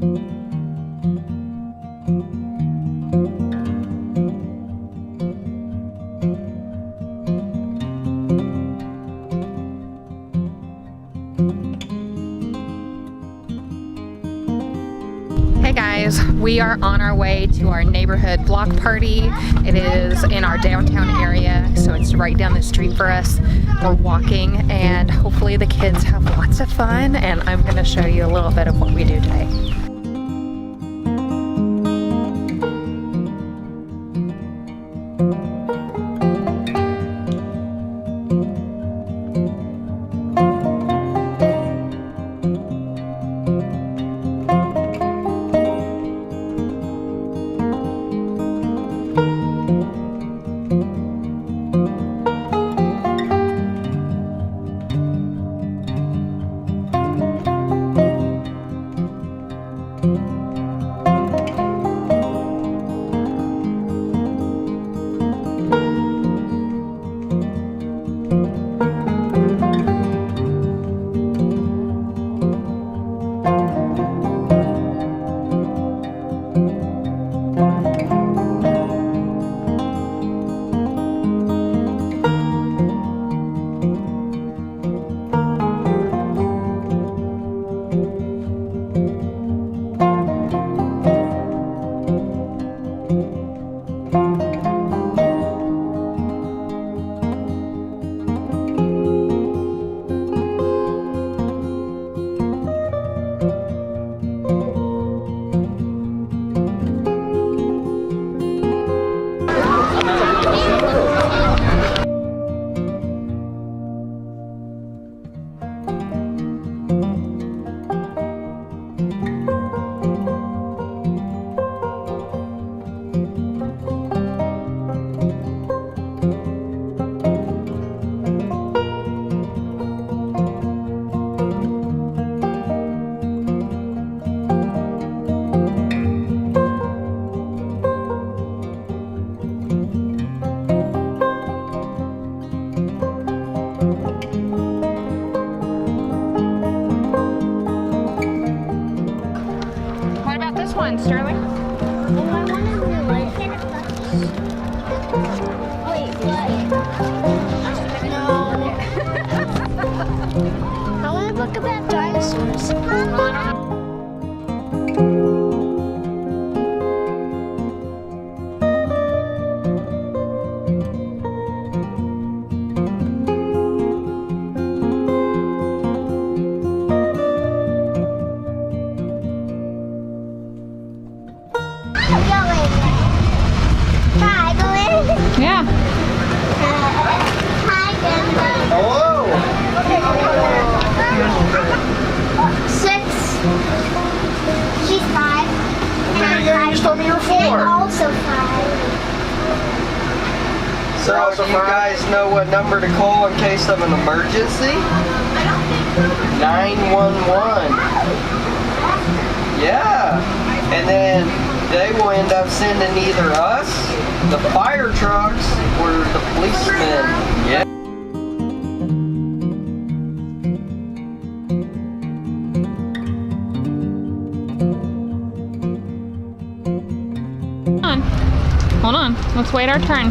Hey guys, we are on our way to our neighborhood block party. It is in our downtown area, so it's right down the street for us. We're walking and hopefully the kids have lots of fun, and I'm going to show you a little bit of what we do today. Sterling? Oh, I want to like it. Wait, what? No. I want to book about dinosaurs. Yeah. Hello. 6. She's 5. You just told me you were 4. And also 5. So, do you guys know what number to call in case of an emergency? 911. Yeah. And then they will end up sending either us, the fire trucks, or the policemen. Yeah. Hold on. Let's wait our turn.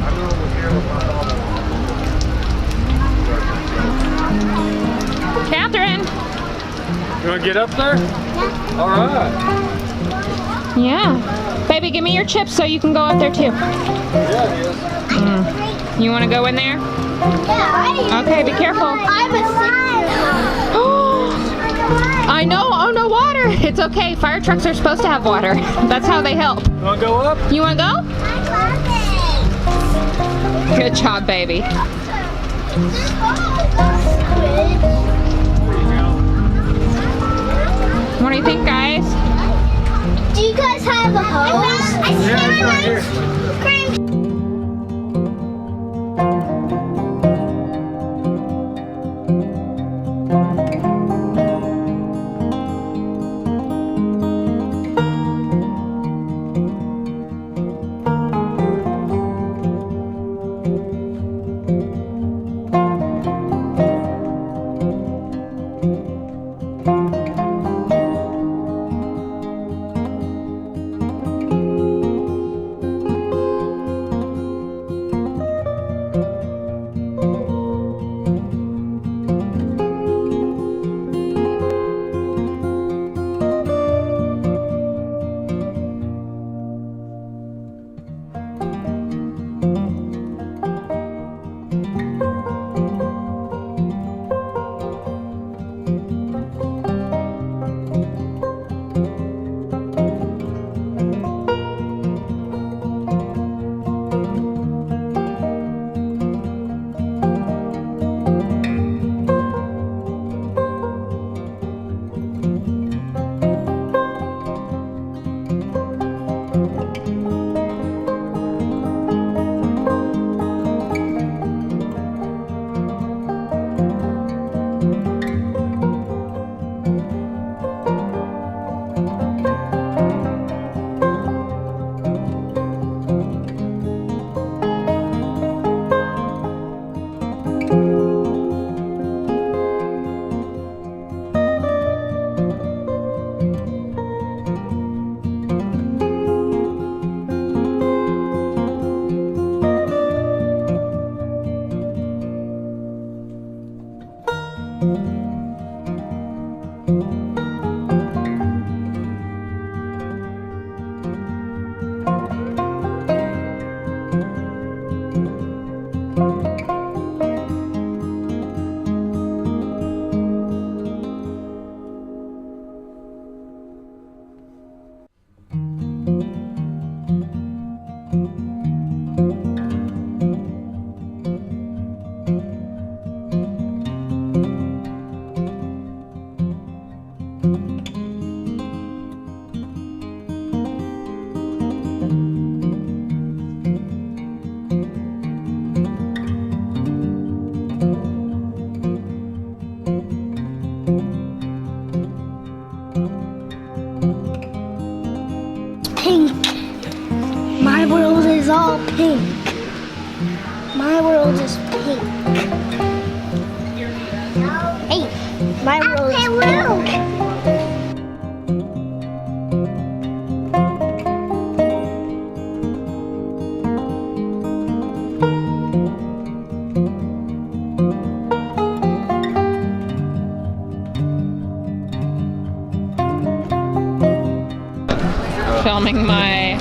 Catherine! You want to get up there? Yeah. All right. Yeah. Baby, give me your chips so you can go up there too. Yeah, it is. You want to go in there? Yeah. Okay, be careful. I'm a 6. I know. Oh, no water. It's okay. Fire trucks are supposed to have water. That's how they help. You want to go up? You want to go? Good job, baby. What do you think, guys? Do you guys have a hose? Yeah, it's right here. pink. My world is all pink. My world is pink. Hey, my world is pink. Filming my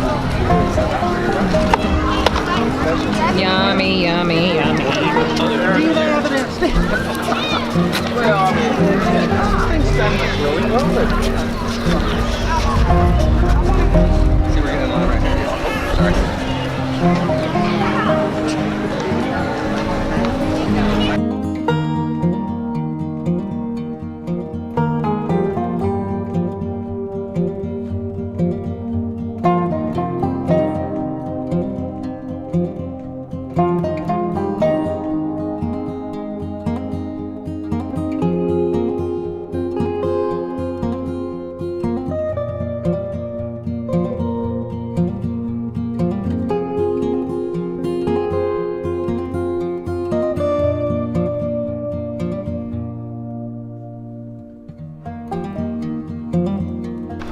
yummy, yummy, yummy. See, we're getting one right here. Sorry.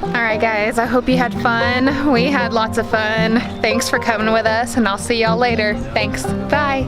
Alright guys, I hope you had fun. We had lots of fun. Thanks for coming with us, and I'll see y'all later. Thanks. Bye.